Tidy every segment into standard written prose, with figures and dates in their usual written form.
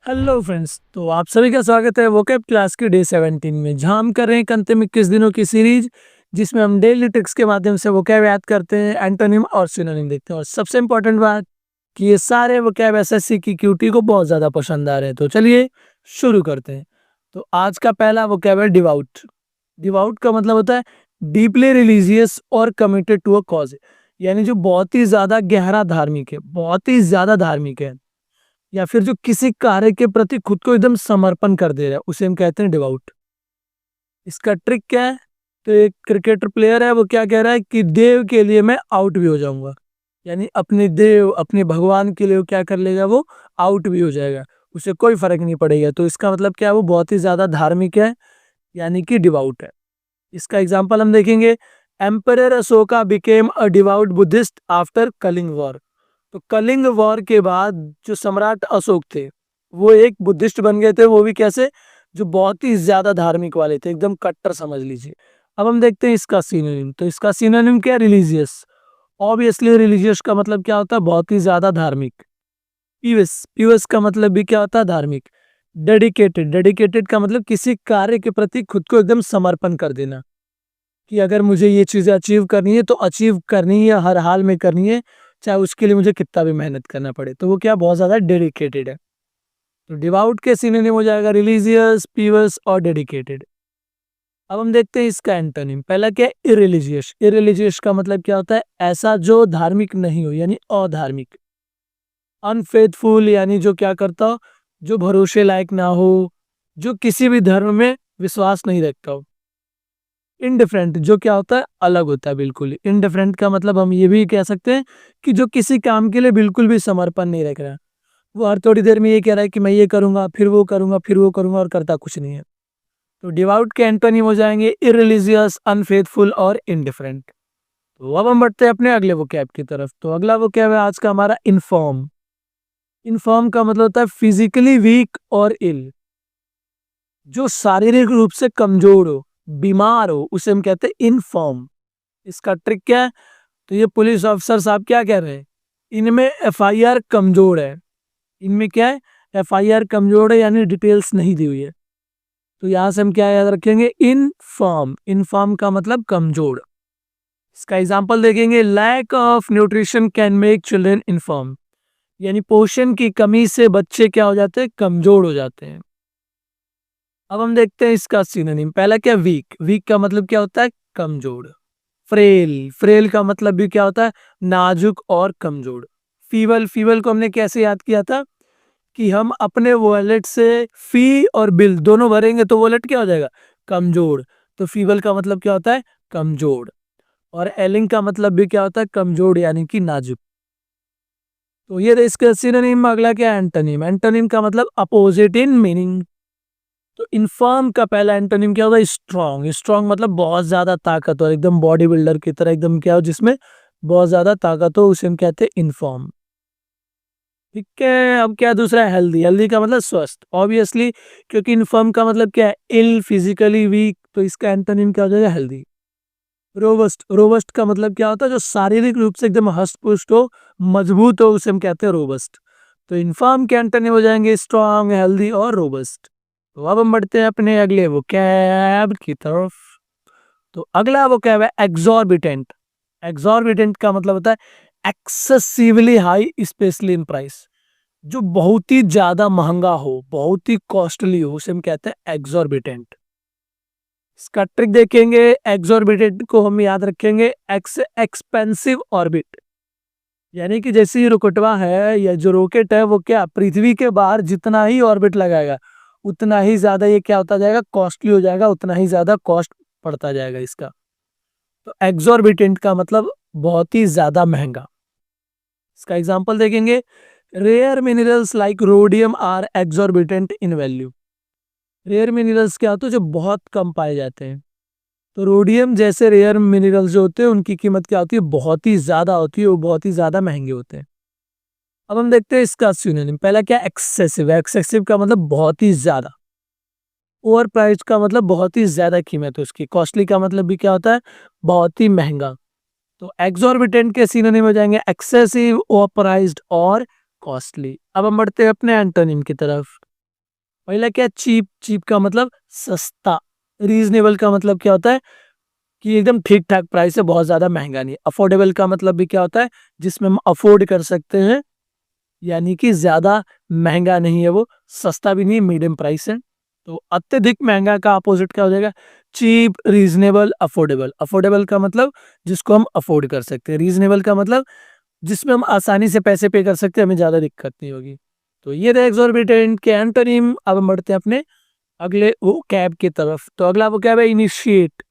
Hello friends, तो आप सभी का स्वागत है वोकैब क्लास के डे 17 में, जहां हम कर रहे हैं अंतिम 21 दिनों की सीरीज, जिसमें हम डेली ट्रिक्स के माध्यम से वोकैब याद करते हैं, एंटोनिम और सिनोनिम देखते हैं। और सबसे इंपॉर्टेंट बात कि ये सारे वोकैब एसएससी की क्यूटी को बहुत ज़्यादा पसंद आ रहे हैं। तो चलिए शुरू करते हैं। तो आज का पहला वोकैब है डिवाउट। डिवाउट का मतलब होता है डीपली रिलीजियस और कमिटेड टू अ कॉज, यानी जो बहुत ही ज़्यादा गहरा धार्मिक है, बहुत ही ज़्यादा धार्मिक है, या फिर जो किसी कार्य के प्रति खुद को एकदम समर्पण कर दे रहा है, उसे हम कहते हैं डिवाउट। इसका ट्रिक क्या है? तो एक क्रिकेटर प्लेयर है, वो क्या कह रहा है कि देव के लिए मैं आउट भी हो जाऊंगा, यानी अपने देव अपने भगवान के लिए वो क्या कर लेगा, वो आउट भी हो जाएगा, उसे कोई फर्क नहीं पड़ेगा। तो इसका मतलब क्या है, वो बहुत ही ज्यादा धार्मिक है, यानी कि डिवाउट है। इसका एग्जाम्पल हम देखेंगे। Emperor Ashoka became a devout Buddhist after Kalinga war. तो कलिंग वॉर के बाद जो सम्राट अशोक थे, वो एक बुद्धिस्ट बन गए थे। वो भी कैसे? जो बहुत ही ज्यादा धार्मिक वाले थे, एकदम कट्टर समझ लीजिए। अब हम देखते हैं इसका सिनोनिम। तो इसका सिनोनिम क्या है? रिलीजियस। ऑब्वियसली रिलीजियस का मतलब क्या होता है? बहुत ही ज्यादा धार्मिक। पीवस, पीवस का मतलब भी क्या होता है? धार्मिक। डेडिकेटेड, डेडिकेटेड का मतलब किसी कार्य के प्रति खुद को एकदम समर्पण कर देना, कि अगर मुझे ये चीजें अचीव करनी है तो अचीव करनी है, हर हाल में करनी है, चाहे उसके लिए मुझे कितना भी मेहनत करना पड़े। तो वो क्या, बहुत ज्यादा डेडिकेटेड है। तो डिवाउट के सिनोनिम हो जाएगा रिलीजियस, पीवस और डेडिकेटेड। अब हम देखते हैं इसका एंटोनिम। पहला क्या है? इरिलीजियस। इरिलीजियस का मतलब क्या होता है? ऐसा जो धार्मिक नहीं हो, यानी अधार्मिक। अनफेथफुल, यानी जो क्या करता हो, जो भरोसे लायक ना हो, जो किसी भी धर्म में विश्वास नहीं रखता हो। इनडिफरेंट, जो क्या होता है? अलग होता है बिल्कुल। इनडिफरेंट का मतलब हम ये भी कह सकते हैं कि जो किसी काम के लिए बिल्कुल भी समर्पण नहीं रख रहा, वो हर थोड़ी देर में ये कह रहा है कि मैं ये करूंगा, फिर वो करूंगा, फिर वो करूंगा, और करता कुछ नहीं है। तो डिवाउट के एंटोनिम हो जाएंगे इररिलीजियस, अनफेथफुल और इनडिफरेंट। तो अब हम बढ़ते हैं अपने अगले वोकैब की तरफ। तो अगला वोकैब है आज का हमारा इनफॉर्म। इनफॉर्म का मतलब होता है फिजिकली वीक और इल, जो शारीरिक रूप से कमजोर हो, बीमार हो, उसे हम कहते हैं इनफॉर्म। इसका ट्रिक क्या है? तो ये पुलिस ऑफिसर साहब क्या कह रहे हैं, इनमें एफआईआर कमजोर है। इनमें क्या है? एफआईआर कमजोर है, यानी डिटेल्स नहीं दी हुई है। तो यहां से हम क्या याद रखेंगे? इनफॉर्म। इनफॉर्म का मतलब कमजोर। इसका एग्जांपल देखेंगे। Lack of nutrition can make children infirm, यानी पोषण की कमी से बच्चे क्या हो जाते हैं? कमजोर हो जाते हैं। अब हम देखते हैं इसका सिनोनिम। पहला क्या? वीक। वीक का मतलब क्या होता है? कमजोर। फ्रेल, फ्रेल का मतलब भी क्या होता है? नाजुक और कमजोर। फीवल, फीवल को हमने कैसे याद किया था कि हम अपने वॉलेट से फी और बिल दोनों भरेंगे तो वॉलेट क्या हो जाएगा? कमजोर। तो फीवल का मतलब क्या होता है? कमजोर। और एलिंग का मतलब भी क्या होता है? कमजोर, यानी कि नाजुक। तो ये रहे इसका सिनोनिम। अगला क्या? एंटोनिम। एंटोनिम का मतलब अपोजिट इन मीनिंग। तो इनफर्म का पहला एंटोनिम क्या होता है? स्ट्रॉन्ग। स्ट्रॉन्ग मतलब बहुत ज्यादा ताकतवर, एकदम बॉडी बिल्डर की तरह, एकदम क्या हो जिसमें बहुत ज्यादा ताकत हो, उसे हम कहते हैं इनफॉर्म। ठीक है। अब क्या दूसरा है? हेल्दी। हेल्दी का मतलब स्वस्थ, ऑब्वियसली, क्योंकि इनफर्म का मतलब क्या है? इल, फिजिकली वीक। तो इसका एंटोनिम क्या हो जाएगा? हेल्दी। रोबस्ट। रोबस्ट का मतलब क्या होता है? जो शारीरिक रूप से एकदम हष्ट पुष्ट हो, मजबूत हो, उसे हम कहते हैं रोबस्ट। तो इनफर्म के एंटोनिम हो जाएंगे स्ट्रॉन्ग, हेल्दी और रोबस्ट। तो अब हम बढ़ते हैं अपने अगले वोकैब की तरफ। तो अगला वोकैब है एग्जॉर्बिटेंट। एग्जॉर्बिटेंट का मतलब होता है excessively high, specially in price. जो बहुत ही ज्यादा महंगा हो, बहुत ही कॉस्टली हो, उसे हम कहते हैं एग्जॉर्बिटेंट। इसका ट्रिक देखेंगे। एग्जॉर्बिटेंट को हम याद रखेंगे एक्सपेंसिव ऑर्बिट, यानी कि जैसे ही रोकेटवा है या जो रॉकेट है, वो क्या पृथ्वी के बाहर जितना ही ऑर्बिट लगाएगा, उतना ही ज्यादा ये क्या होता जाएगा? कॉस्टली हो जाएगा, उतना ही ज्यादा कॉस्ट पड़ता जाएगा इसका। तो एग्जॉर्बिटेंट का मतलब बहुत ही ज्यादा महंगा। इसका एग्जांपल देखेंगे। Rare minerals like rhodium are exorbitant in value. Rare minerals क्या होते हैं? जो बहुत कम पाए जाते हैं। तो रोडियम जैसे रेयर मिनरल्स जो होते हैं, उनकी कीमत क्या होती है? बहुत ही ज्यादा होती है, वो बहुत ही ज्यादा महंगे होते हैं। अब हम देखते हैं इसका सिनोनिम। पहला क्या? एक्सेसिव। एक्सेसिव का मतलब बहुत ही ज्यादा। ओवर प्राइस का मतलब बहुत ही ज्यादा कीमत है उसकी। कॉस्टली का मतलब भी क्या होता है? बहुत ही महंगा। तो एग्जॉर्बिटेंट के सिनोनिम हो जाएंगे एक्सेसिव, ओवर प्राइस्ड और कॉस्टली। अब हम बढ़ते हैं अपने एंटोनिम की तरफ। पहला क्या, चीप। चीप का मतलब सस्ता। रीजनेबल का मतलब क्या होता है कि एकदम ठीक ठाक प्राइस है, बहुत ज्यादा महंगा नहीं। अफोर्डेबल का मतलब भी क्या होता है, जिसमें हम अफोर्ड कर सकते हैं, यानी कि ज्यादा महंगा नहीं है वो, सस्ता भी नहीं, मीडियम प्राइस है। तो अत्यधिक महंगा का अपोजिट क्या हो जाएगा, चीप, रीजनेबल, अफोर्डेबल। अफोर्डेबल का मतलब जिसको हम अफोर्ड कर सकते हैं, रीजनेबल का मतलब जिसमें हम आसानी से पैसे पे कर सकते हैं, हमें ज्यादा दिक्कत नहीं होगी। तो ये रहे एक्सोर्बिटेंट के एंटोनिम। अब हम बढ़ते हैं अपने अगले वो कैब की तरफ। तो अगला वो कैब है इनिशिएट।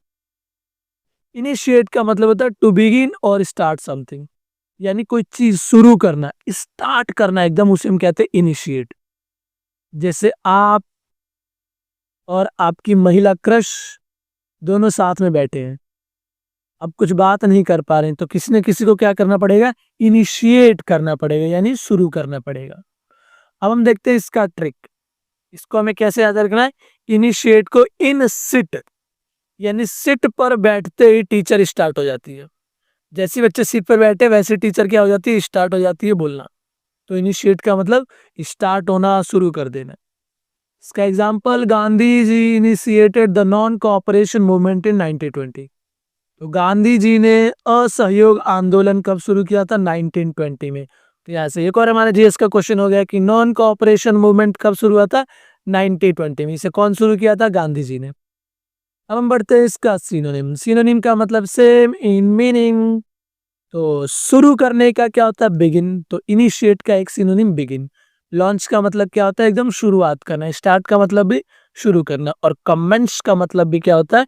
इनिशिएट का मतलब होता है टू बिगिन और स्टार्ट समथिंग, यानी कोई चीज शुरू करना, स्टार्ट करना एकदम, उसे हम कहते हैं इनिशिएट। जैसे आप और आपकी महिला क्रश दोनों साथ में बैठे हैं, अब कुछ बात नहीं कर पा रहे हैं, तो किसी न किसी को क्या करना पड़ेगा, इनिशिएट करना पड़ेगा, यानी शुरू करना पड़ेगा। अब हम देखते हैं इसका ट्रिक। इसको हमें कैसे याद रखना है, इनिशिएट को इन सिट, यानी सिट पर बैठते ही टीचर स्टार्ट हो जाती है। जैसे ही बच्चे सीट पर बैठे वैसे टीचर क्या हो जाती है, स्टार्ट हो जाती है बोलना। तो इनिशिएट का मतलब स्टार्ट होना, शुरू कर देना। इसका example, Gandhi ji initiated the non cooperation movement in 1920। तो गांधी जी ने असहयोग आंदोलन कब शुरू किया था, 1920 में। तो यहाँ से एक और हमारे जीएस का क्वेश्चन हो गया कि नॉन कोऑपरेशन मूवमेंट कब शुरू हुआ था, 1920 में। इसे कौन शुरू किया था, गांधी जी ने। अब हम बढ़ते हैं इसका सिनोनिम। सिनोनिम का मतलब सेम इन मीनिंग। तो शुरू करने का क्या होता है, बिगिन। तो इनिशिएट का एक सिनोनिम बिगिन। लॉन्च का मतलब क्या होता है, एकदम शुरुआत करना। स्टार्ट का मतलब भी शुरू करना। और कमेंट्स का मतलब भी क्या होता है,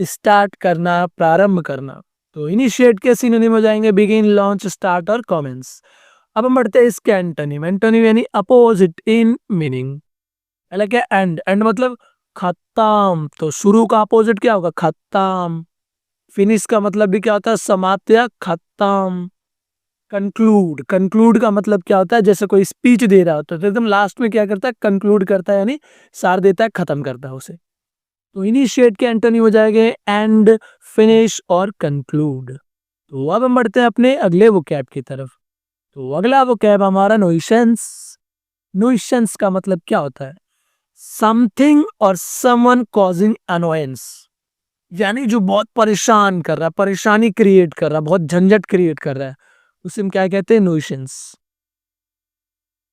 स्टार्ट करना, प्रारंभ करना। तो इनिशिएट के सिनोनिम हो जाएंगे बिगिन, लॉन्च, स्टार्ट और कमेंट्स। अब हम बढ़ते हैं इसके एंटोनिम। एंटोनिम यानी अपोजिट इन मीनिंग। पहले क्या, एंड। एंड मतलब खत्म। तो शुरू का अपोजिट क्या होगा, खत्म। फिनिश का मतलब भी क्या होता है, समाप्त या खत्म। कंक्लूड। कंक्लूड का मतलब क्या होता है, जैसे कोई स्पीच दे रहा होता है तो एकदम लास्ट में क्या करता है, कंक्लूड करता है, यानी सार देता है, खत्म करता है उसे। तो इनिशिएट के एंटोनिम हो जाएंगे एंड, फिनिश और कंक्लूड। तो अब हम बढ़ते हैं अपने अगले वोकैब की तरफ। तो अगला वोकैब हमारा नोइसेंस। नोइसेंस का मतलब क्या होता है, समथिंग और समवन कॉजिंग अनोयंस, यानी जो बहुत परेशान कर रहा है, परेशानी क्रिएट कर रहा है, बहुत झंझट क्रिएट कर रहा है, उसे हम क्या कहते हैं, न्यूसेंस।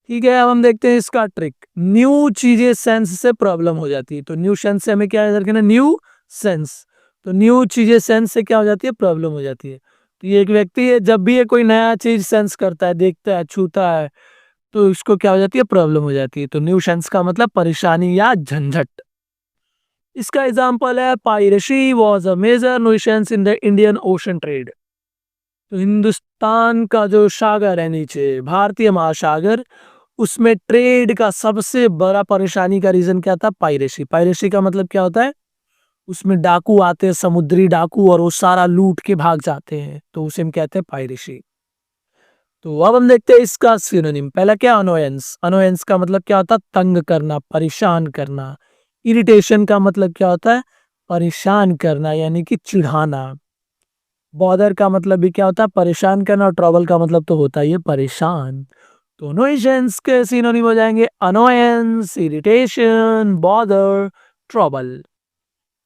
ठीक है, अब हम देखते हैं इसका ट्रिक। न्यू चीजें सेंस से प्रॉब्लम हो जाती है। तो न्यू सेंस से हमें क्या याद रखना, न्यू सेंस। तो न्यू चीजें सेंस से क्या हो जाती है, प्रॉब्लम हो जाती है। तो ये एक व्यक्ति है, जब भी ये कोई नया चीज सेंस करता है, देखता है, छूता है, तो इसको क्या हो जाती है, प्रॉब्लम हो जाती है। तो न्यू सेंस का मतलब परेशानी या झंझट। इसका एग्जाम्पल है, piracy was a major nuisance in the Indian ocean trade. तो हिंदुस्तान का जो सागर है नीचे, भारतीय महासागर, उसमें ट्रेड का सबसे बड़ा परेशानी का रीजन क्या था, पायरेसी। पायरेसी का मतलब क्या होता है, उसमें डाकू आते हैं, समुद्री डाकू, और वो सारा लूट के भाग जाते हैं, तो उसे हम कहते हैं पायरेसी। तो अब हम देखते हैं इसका सिनोनिम। पहला क्या, अनोयंस। अनोयंस का मतलब क्या होता है, तंग करना, परेशान करना। इरिटेशन का मतलब क्या होता है, परेशान करना, यानी कि चिढ़ाना। बॉदर का मतलब भी क्या होता है, परेशान करना। और ट्रबल का मतलब तो होता ही है परेशान। तो अनोयंस के सिनोनिम हो जाएंगे अनोयंस, इरिटेशन, बॉदर, ट्रबल।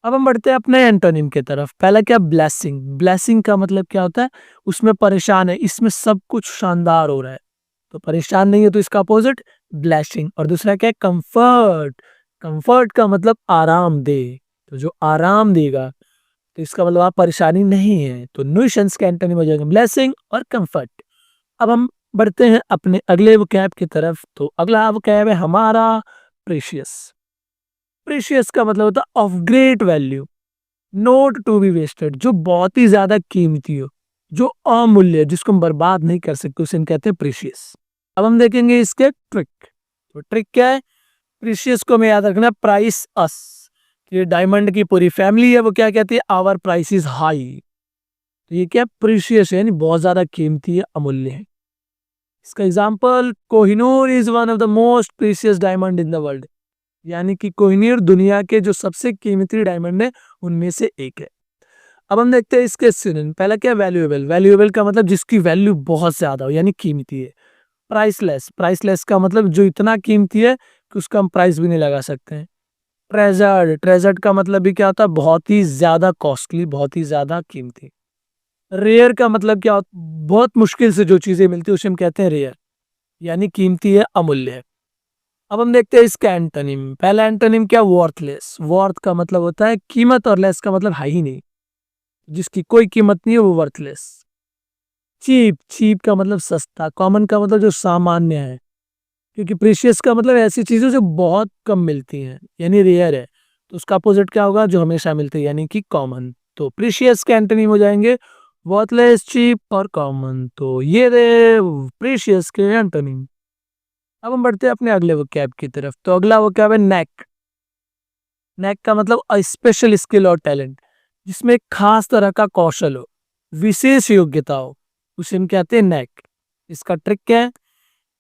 अब हम बढ़ते हैं अपने एंटोनिम की तरफ। पहला क्या, ब्लेसिंग। ब्लेसिंग का मतलब क्या होता है, उसमें परेशान है, इसमें सब कुछ शानदार हो रहा है, तो परेशान नहीं है, तो इसका अपोजिट ब्लेसिंग। और दूसरा क्या है, कंफर्ट। कंफर्ट का मतलब आराम दे, तो जो आराम देगा, तो इसका मतलब आप परेशानी नहीं है। तो न्यूसेंस के एंटोनिम हो जाएंगे ब्लेसिंग और कंफर्ट। अब हम बढ़ते हैं अपने अगले वोकैब की तरफ। तो अगला वोकैब है हमारा प्रीशियस। प्रीशियस का मतलब होता है of great value, not to be wasted, जो बहुत ही ज्यादा कीमती हो, जो अमूल्य है, जिसको हम बर्बाद नहीं कर सकते, उसे हम कहते हैं प्रीशियस। अब हम देखेंगे इसके ट्रिक। तो ट्रिक क्या है, प्रीशियस को हमें याद रखना, प्राइस अस। ये डायमंड की पूरी फैमिली है, वो क्या कहती है, आवर प्राइस इज हाई। तो ये क्या, प्रीशियस है, यानी बहुत ज्यादा कीमती है, अमूल्य है। इसका example, Kohinoor is one of the most precious diamond in the world, यानी कि कोहिनूर दुनिया के जो सबसे कीमती डायमंड है उनमें से एक है। अब हम देखते हैं इसके सिनोनिम। पहला क्या, वैल्यूएबल। वैल्यूएबल का मतलब जिसकी वैल्यू बहुत ज्यादा हो, यानी कीमती है। प्राइसलेस। प्राइसलेस का मतलब जो इतना कीमती है कि उसका हम प्राइस भी नहीं लगा सकते हैं। ट्रेजर्ड, ट्रेजर्ड का मतलब भी क्या होता है? बहुत ही ज्यादा कॉस्टली, बहुत ही ज्यादा कीमती। रेयर का मतलब क्या होता? बहुत मुश्किल से जो चीजें मिलती है उसे हम कहते हैं रेयर, यानी कीमती है, अमूल्य है। अब हम देखते हैं इसका एंटोनिम। पहला एंटोनिम क्या? वर्थलेस। वर्थ का मतलब होता है कीमत और लेस का मतलब है ही नहीं, जिसकी कोई कीमत नहीं है वो वर्थलेस। चीप, चीप का मतलब सस्ता। कॉमन का मतलब जो सामान्य है, क्योंकि प्रीशियस का मतलब ऐसी चीजें जो बहुत कम मिलती हैं, यानी रेयर है। तो उसका अपोजिट क्या होगा? जो हमेशा मिलती है, यानी कि कॉमन। तो प्रीशियस के एंटोनिम हो जाएंगे वर्थलेस, चीप और कॉमन। तो ये रहे प्रीशियस के एंटोनिम। अब हम बढ़ते हैं अपने अगले वोकैब की तरफ। तो अगला वोकैब है नेक। नेक का मतलब स्पेशल स्किल और टैलेंट, जिसमें एक खास तरह का कौशल हो, विशेष योग्यता हो, उसे हम कहते हैं नेक। इसका ट्रिक क्या है?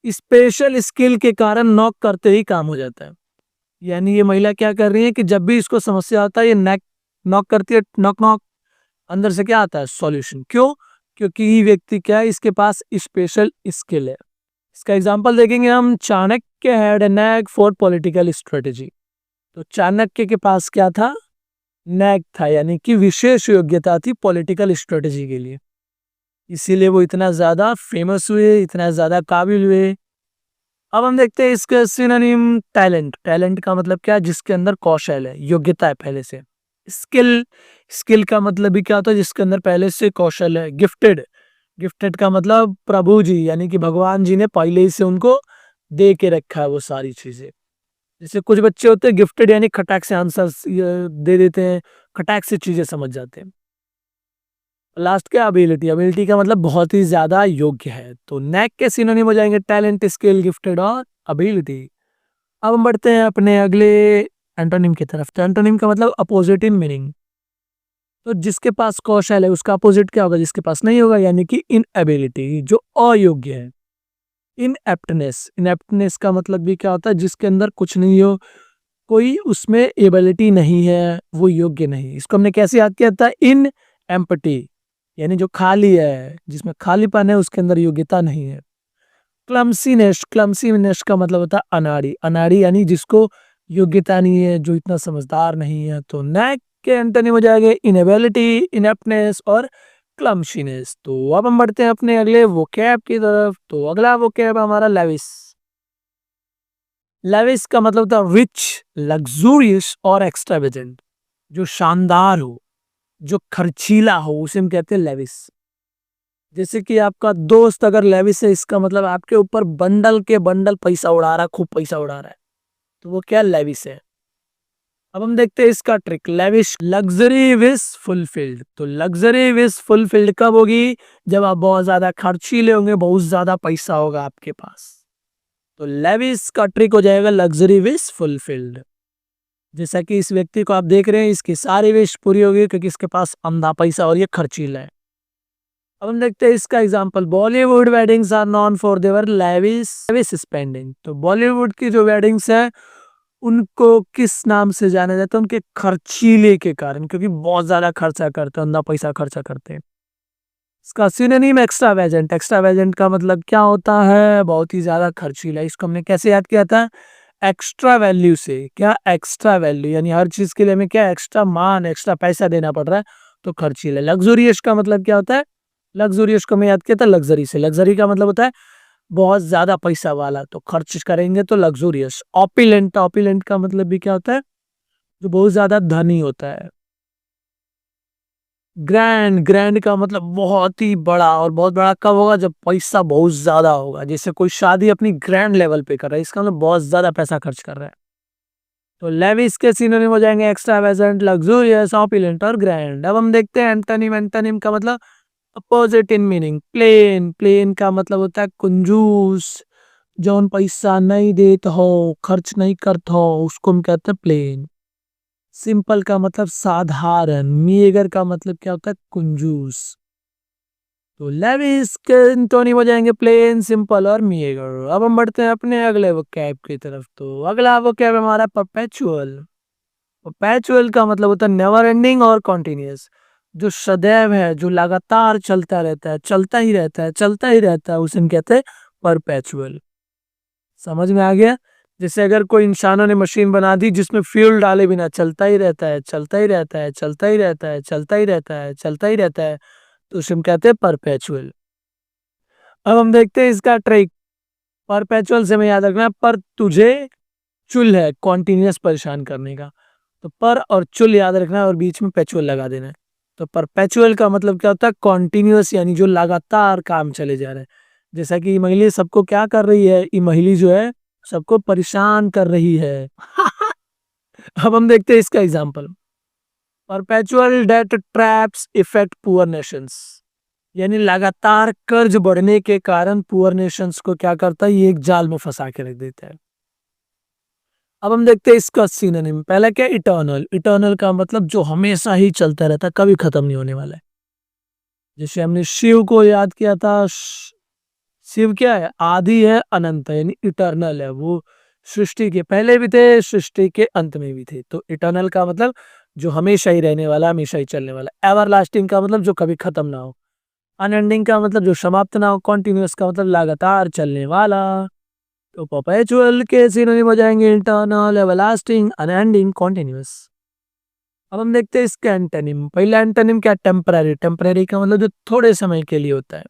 स्पेशल स्किल के कारण नॉक करते ही काम हो जाता है। यानी ये महिला क्या कर रही है कि जब भी इसको समस्या आता है ये नेक नॉक करती है, नॉक नॉक, अंदर से क्या आता है? सॉल्यूशन। क्यों? क्योंकि ये व्यक्ति क्या है, इसके पास स्पेशल स्किल है। इसका एग्जांपल देखेंगे हम। Chanakya had a knack for political strategy. तो चाणक्य के पास क्या था? नैक था, यानी कि विशेष योग्यता थी पॉलिटिकल स्ट्रेटेजी के लिए। इसीलिए वो इतना ज्यादा फेमस हुए, इतना ज्यादा काबिल हुए। अब हम देखते हैं इसका सिनोनिम टैलेंट। टैलेंट का मतलब क्या है? जिसके अंदर कौशल है, योग्यता है पहले से। स्किल, स्किल का मतलब भी क्या होता है? जिसके अंदर पहले से कौशल है। गिफ्टेड, गिफ्टेड का मतलब प्रभु जी, यानी कि भगवान जी ने पहले ही से उनको दे के रखा है वो सारी चीजें। जैसे कुछ बच्चे होते हैं गिफ्टेड, यानी खटाक से आंसर दे देते हैं, खटाक से चीजें समझ जाते हैं। लास्ट क्या? एबिलिटी। एबिलिटी का मतलब बहुत ही ज्यादा योग्य है। तो नैक के सिनोनिम हो जाएंगे टैलेंट, स्किल, गिफ्टेड और एबिलिटी। अब हम बढ़ते हैं अपने अगले एंटोनिम की तरफ। तो एंटोनिम का मतलब अपोजिट इन मीनिंग। तो जिसके पास कौशल है उसका अपोजिट क्या होगा? जिसके पास नहीं होगा, यानी कि इनएबिलिटी, जो अयोग्य है। इनएप्टनेस, इनएप्टनेस का मतलब भी क्या होता है? जिसके अंदर कुछ नहीं हो, कोई उसमें एबिलिटी नहीं है, वो योग्य नहीं। इसको हमने कैसे याद किया था? इन एम्पटी, यानी जो खाली है, जिसमें खालीपन है, उसके अंदर योग्यता नहीं है। क्लमसीनेस, क्लमसीनेस का मतलब होता है अनाड़ी। अनाड़ी यानी जिसको योग्यता नहीं है, जो इतना समझदार नहीं है। तो नैक के एंटोनिम हो जाएंगे इनएबिलिटी, इनएप्टनेस और क्लमसीनेस। तो अब हम बढ़ते हैं अपने अगले वोकैब की तरफ। तो अगला वोकैब हमारा लेविस। लेविस का मतलब होता है रिच, लग्जूरियस और एक्स्ट्रावेगेंट। जो शानदार हो, जो खर्चीला हो, उसे हम कहते हैं लेविस। जैसे कि आपका दोस्त अगर लेविस है, इसका मतलब आपके ऊपर बंडल के बंडल पैसा उड़ा रहा है, खूब पैसा उड़ा रहा है, तो वो क्या? लेविस है। अब हम देखते हैं इसका trick. Lavish, luxury wish fulfilled. तो लग्जरी विश फुलफिल्ड कब होगी? जब आप बहुत ज्यादा खर्चीले होंगे, बहुत ज्यादा पैसा होगा आपके पास। तो लेविस का ट्रिक हो जाएगा लग्जरी विश फुलफिल्ड। जैसा कि इस व्यक्ति को आप देख रहे हैं, इसकी सारी विश पूरी होगी क्योंकि इसके पास अंधा पैसा और ये खर्चीला है। अब हम देखते हैं इसका example. Bollywood weddings are known for their lavish spending. तो बॉलीवुड की जो वेडिंग्स है उनको किस नाम से जाना जाता है? उनके खर्चीले के कारण, क्योंकि बहुत ज्यादा खर्चा करते हैं, अंधा पैसा खर्चा करते हैं। इसका सिनोनिम एक्स्ट्रावेगेंट। एक्स्ट्रावेगेंट का मतलब क्या होता है? बहुत ही ज्यादा खर्चीला। इसको हमने कैसे याद किया था? एक्स्ट्रा वैल्यू से। क्या? एक्स्ट्रा वैल्यू, यानी हर चीज के लिए हमें क्या? एक्स्ट्रा मान, एक्स्ट्रा पैसा देना पड़ रहा है, तो खर्चीला। लग्जूरियस का मतलब क्या होता है? लग्जूरियस को मैं याद किया था लग्जरी से। लग्जरी का मतलब होता है बहुत ज्यादा पैसा वाला, तो खर्च करेंगे तो लग्जूरियस। ऑपिलेंट, ऑपिलेंट का मतलब भी क्या होता है? जो बहुत ज्यादा धनी होता है। ग्रैंड, ग्रैंड का मतलब बहुत ही बड़ा। और बहुत बड़ा कब होगा? जब पैसा बहुत ज्यादा होगा। जैसे कोई शादी अपनी ग्रैंड लेवल पे कर रहा है, इसका मतलब बहुत ज्यादा पैसा खर्च कर रहा है। तो लेविस के सिनोनिम हो जाएंगे एक्स्ट्रावेगेंट, लग्जूरियस, ऑपुलेंट और ग्रैंड। अब हम देखते हैं एंटोनिम। एंटोनिम का मतलब opposite in meaning. Plain, plain का मतलब होता है कंजूस, जौन पैसा नहीं देत हो, खर्च नहीं करत हो, उसको हम कहते हैं प्लेन। सिंपल का मतलब साधारण। मीगर का मतलब क्या होता है? कंजूस। तो लेविस के एंटोनिम हो जाएंगे प्लेन, सिंपल और मीगर। अब हम बढ़ते हैं अपने अगले वोकैब की तरफ। तो अगला वोकैब हमारा परपेचुअल। परपेचुअल का मतलब होता है नेवर एंडिंग और कॉन्टिन्यूअस। जो सदैव है, जो लगातार चलता रहता है, चलता ही रहता है, चलता ही रहता है, उसे हम कहते हैं परपेचुअल। समझ में आ गया? जैसे अगर कोई इंसानों ने मशीन बना दी जिसमें फ्यूल डाले बिना चलता ही रहता है, चलता ही रहता है, चलता ही रहता है, चलता ही रहता है, चलता ही रहता है, तो उसे हम कहते हैं परपेचुअल। अब हम देखते हैं इसका ट्रिक। परपेचुअल से हमें याद रखना है, पर तुझे चुल है कॉन्टिन्यूअस परेशान करने का। तो पर और चुल याद रखना है और बीच में पेचुअल लगा देना है। तो परपेचुअल का मतलब क्या होता है? कॉन्टिन्यूअस, यानी जो लगातार काम चले जा रहे हैं। जैसा कि इमहिली सबको क्या कर रही है? इमहिली जो है सबको परेशान कर रही है। अब हम देखते हैं इसका example. Perpetual debt traps affect poor nations, यानी लगातार कर्ज बढ़ने के कारण पुअर नेशंस को क्या करता है? ये एक जाल में फंसा के रख देता है। अब हम देखते हैं इसका सिनोनिम। पहला क्या? इटर्नल। इटर्नल का मतलब जो हमेशा ही चलता रहता है, कभी खत्म नहीं होने वाला है। जैसे हमने शिव को याद किया था, शिव क्या है? आदि है, अनंत है, यानी इटर्नल है। वो सृष्टि के पहले भी थे, सृष्टि के अंत में भी थे। तो इटर्नल का मतलब जो हमेशा ही रहने वाला, हमेशा ही चलने वाला। एवरलास्टिंग का मतलब जो कभी खत्म ना हो। अनएंडिंग का मतलब जो समाप्त ना हो। कॉन्टिन्यूअस का मतलब लगातार चलने वाला। तो परपेचुअल के सिनोनिम हो जाएंगे इंटरनल, एवरलास्टिंग, अनएंडिंग, कॉन्टिन्यूअस। अब हम देखते हैं इसके एंटोनिम। पहला एंटोनिम क्या? टेम्पररी। टेम्पररी का मतलब जो थोड़े समय के लिए होता है।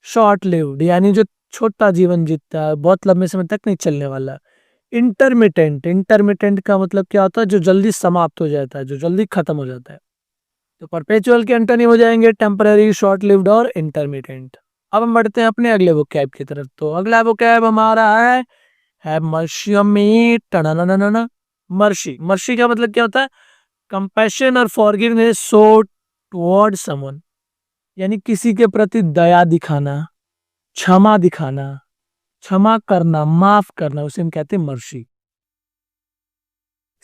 शॉर्ट लिव्ड, यानी जो छोटा जीवन जीता है, बहुत लंबे समय तक नहीं चलने वाला। इंटरमिटेंट। इंटरमिटेंट का मतलब क्या होता है? जो जल्दी समाप्त हो जाता है, जो जल्दी खत्म हो जाता है। तो परपेचुअल के एंटोनिम हो जाएंगे टेम्पररी, शॉर्ट लिव्ड और इंटरमिटेंट। अब हम बढ़ते हैं अपने अगले वोकैब की तरफ। तो अगला वोकैब हमारा है मर्शियमी। टननननन। मर्शी। मर्शी का मतलब क्या होता है? कंपैशन और फॉरगिवनेस शो टुवर्ड समवन, यानी किसी के प्रति दया दिखाना, क्षमा दिखाना, क्षमा करना, माफ करना, उसे हम कहते हैं मर्शी।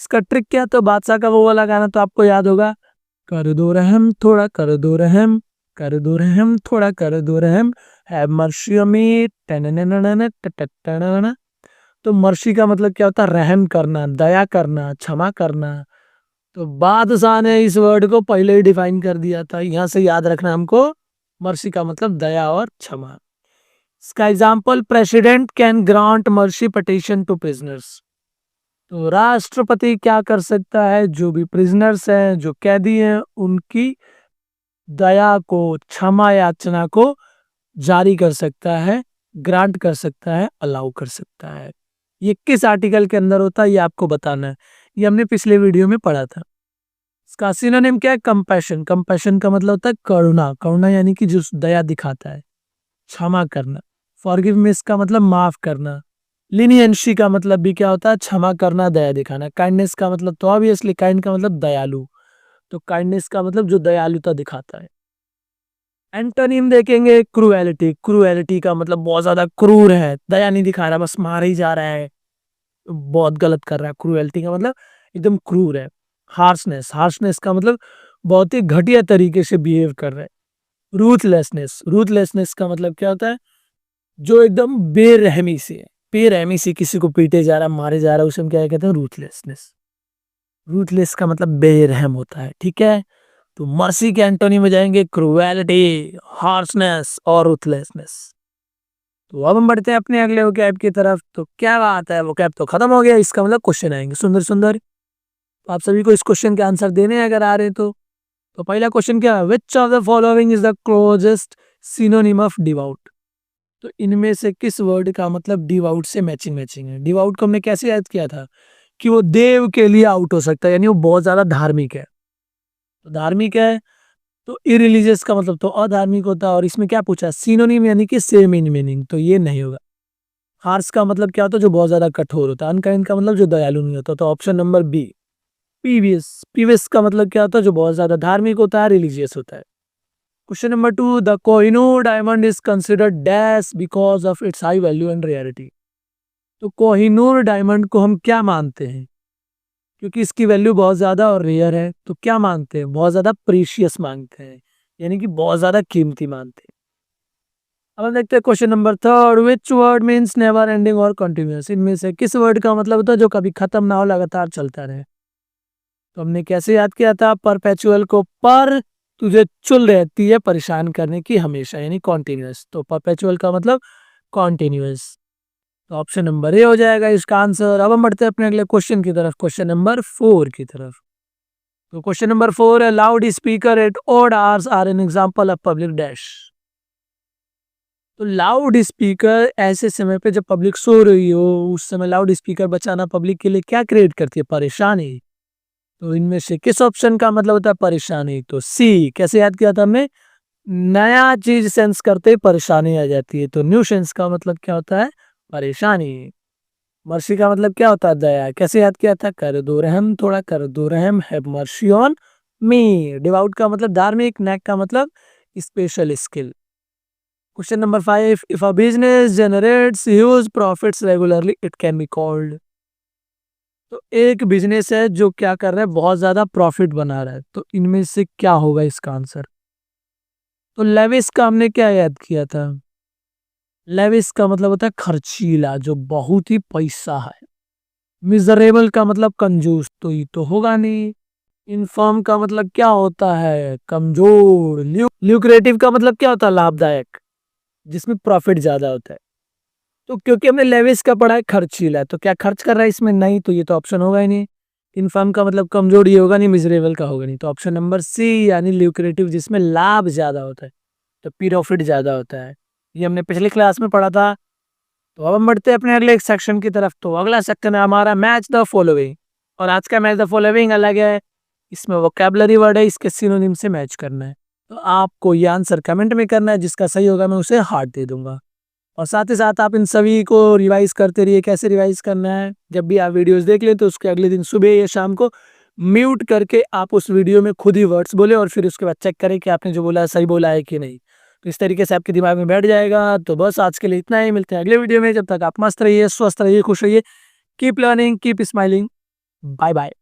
इसका ट्रिक क्या? तो बादशाह का वो वाला गाना तो आपको याद होगा, कर दो रहम थोड़ा, कर दो रहम, कर दो रहम थोड़ा, कर दो रहम, हैव मर्सी ऑन मी। टननननन, टटटननन। तो मर्सी का मतलब क्या होता है? रहम करना, दया करना, क्षमा करना। तो बादशाह ने इस वर्ड को पहले ही डिफाइन कर दिया था, यहां से याद रखना हमको। मर्सी का मतलब दया और क्षमा। इसका example, president can grant mercy petition to prisoners. तो राष्ट्रपति क्या कर सकता है? जो भी प्रिजनर्स हैं, जो कैदी हैं, उनकी दया को, क्षमा याचना को जारी कर सकता है, ग्रांट कर सकता है, अलाउ कर सकता है। ये किस आर्टिकल के अंदर होता है ये आपको बताना है। ये हमने पिछले वीडियो में पढ़ा था। इसका सिनोनिम क्या है? कंपैशन। कंपैशन का मतलब होता है करुणा। करुणा यानी कि जो दया दिखाता है, क्षमा करना। फॉरगिवनेस का मतलब माफ करना। लिनियंसी का मतलब भी क्या होता है? क्षमा करना, दया दिखाना। काइंडनेस का मतलब तो ऑब्वियसली काइंड का मतलब दयालु। तो काइंडनेस का मतलब जो दयालुता दिखाता है। एंटोनिम देखेंगे, क्रूएलिटी। क्रूएलिटी का मतलब बहुत ज्यादा क्रूर है, दया नहीं दिखा रहा, बस मार ही जा रहा है, बहुत गलत कर रहा है। क्रूएलिटी का मतलब एकदम क्रूर है। हार्शनेस। हार्शनेस का मतलब बहुत ही घटिया तरीके से बिहेव कर रहा है। रूथलेसनेस। रूथलेसनेस का मतलब क्या होता है? जो एकदम बेरहमी से, बेरहमी से किसी को पीटे जा रहा, मारे जा रहा है, उसे हम क्या कहते हैं? रूथलेसनेस। रूथलेस का मतलब बेरहम होता है, ठीक है। तो मर्सी के एंटोनिम हो जाएंगे क्रूएलिटी, हार्शनेस और रूथलेसनेस। तो अब हम बढ़ते हैं अपने अगले वोकैब की तरफ। तो क्या बात है, वोकैब तो खत्म हो गया, इसका मतलब क्वेश्चन आएंगे सुंदर सुंदर। तो आप सभी को इस क्वेश्चन के आंसर देने हैं अगर आ रहे हैं तो पहला क्वेश्चन क्या है? Which of the following is the closest synonym of devout. तो इनमें से किस वर्ड का मतलब डिवाउट से मैचिंग मैचिंग है? डिवाउट को हमने कैसे याद किया था कि वो देव के लिए आउट हो सकता है, यानी वो बहुत ज्यादा धार्मिक है। तो धार्मिक है, तो इरिलीजियस का मतलब तो अधार्मिक होता है। और इसमें क्या पूछा? सिनोनिम यानी कि सेम इन मीनिंग, तो ये नहीं होगा। हार्श का मतलब क्या होता है? जो बहुत ज्यादा कठोर होता है। अनकाइंड का मतलब जो दयालु नहीं होता। तो ऑप्शन नंबर बी। पीवियस। पीवियस का मतलब क्या होता है? जो बहुत ज्यादा धार्मिक होता है, रिलीजियस होता है। Question number 2, the Kohinoor diamond is considered dash because of its high value and rarity. तो कोहिनूर डायमंड को हम क्या मानते हैं? क्योंकि इसकी वैल्यू बहुत ज्यादा और रेयर है, तो क्या मानते हैं? बहुत ज्यादा प्रीशियस मानते हैं, यानी कि बहुत ज्यादा कीमती मानते हैं। अब हम देखते हैं question number 3, which word means never ending और कंटिन्यूअस। इनमें से किस वर्ड का मतलब होता है जो कभी खत्म ना हो, लगातार चलता रहे? तो हमने कैसे याद किया था? परपेचुअल को पर तुझे चुल रहती है परेशान करने की हमेशा, यानी कॉन्टिन्यूअस। तो परपेचुअल का मतलब कॉन्टिन्यूअस। तो ऑप्शन नंबर ए हो जाएगा इसका आंसर। अब हम बढ़ते हैं अपने अगले क्वेश्चन की तरफ, क्वेश्चन नंबर 4 की तरफ। तो क्वेश्चन नंबर 4 है, loud speaker at odd hours are an example of public dash. तो लाउड स्पीकर ऐसे समय पे जब पब्लिक सो रही हो, उस समय लाउड स्पीकर बचाना पब्लिक के लिए क्या क्रिएट करती है? परेशानी। तो इनमें से किस ऑप्शन का मतलब होता है परेशानी? तो सी। कैसे याद किया था हमने? नया चीज सेंस करते ही परेशानी आ जाती है, तो न्यू सेंस का मतलब क्या होता है? परेशानी। मर्सी का मतलब क्या होता है? दया। कैसे याद किया था? कर दो रहम, थोड़ा कर दो रहम, have mercy on me. Devout का मतलब धार्मिक, नेक का मतलब special skill. Question number 5, if a business generates huge profits regularly it can be called. तो एक बिजनेस है जो क्या कर रहा है? बहुत ज्यादा प्रॉफिट बना रहा है, तो इनमें से क्या होगा इसका आंसर? तो लेविस का हमने क्या याद किया था? लेविस का मतलब होता है खर्चीला, जो बहुत ही पैसा है। मिजरेबल का मतलब कंजूस, तो ये तो होगा नहीं। इनफर्म का मतलब क्या होता है? कमजोर। ल्यूक्रेटिव का मतलब क्या होता है? लाभदायक, जिसमें प्रॉफिट ज्यादा होता है। तो क्योंकि हमने लेविस का पढ़ा है खर्चीला, तो क्या खर्च कर रहा है इसमें? नहीं, तो ये तो ऑप्शन होगा ही नहीं। इनफर्म का मतलब कमजोर, ये होगा नहीं। मिजरेबल का होगा नहीं, तो ऑप्शन नंबर सी यानी ल्यूक्रेटिव, जिसमें लाभ ज्यादा होता है, तो प्रॉफिट ज्यादा होता है। ये हमने पिछली क्लास में पढ़ा था। तो अब हम बढ़ते हैं अपने अगले एक सेक्शन की तरफ। तो अगला सेक्शन है हमारा मैच द फॉलोइंग, और आज का मैच द फॉलोइंग अलग है। इसमें वोकैबुलरी वर्ड है, इसके सिनोनिम से मैच करना है। तो आपको ये आंसर कमेंट में करना है, जिसका सही होगा मैं उसे हार्ट दे दूंगा। और साथ ही साथ आप इन सभी को रिवाइज करते रहिए। कैसे रिवाइज करना है? जब भी आप वीडियोस देख लें तो उसके अगले दिन सुबह या शाम को म्यूट करके आप उस वीडियो में खुद ही वर्ड्स बोले, और फिर उसके बाद चेक करें कि आपने जो बोला है सही बोला है कि नहीं। तो इस तरीके से आपके दिमाग में बैठ जाएगा। तो बस आज के लिए इतना ही, मिलते हैं अगले वीडियो में। जब तक आप मस्त रहिए, स्वस्थ रहिए, खुश रहिए। Keep learning, keep smiling. Bye bye.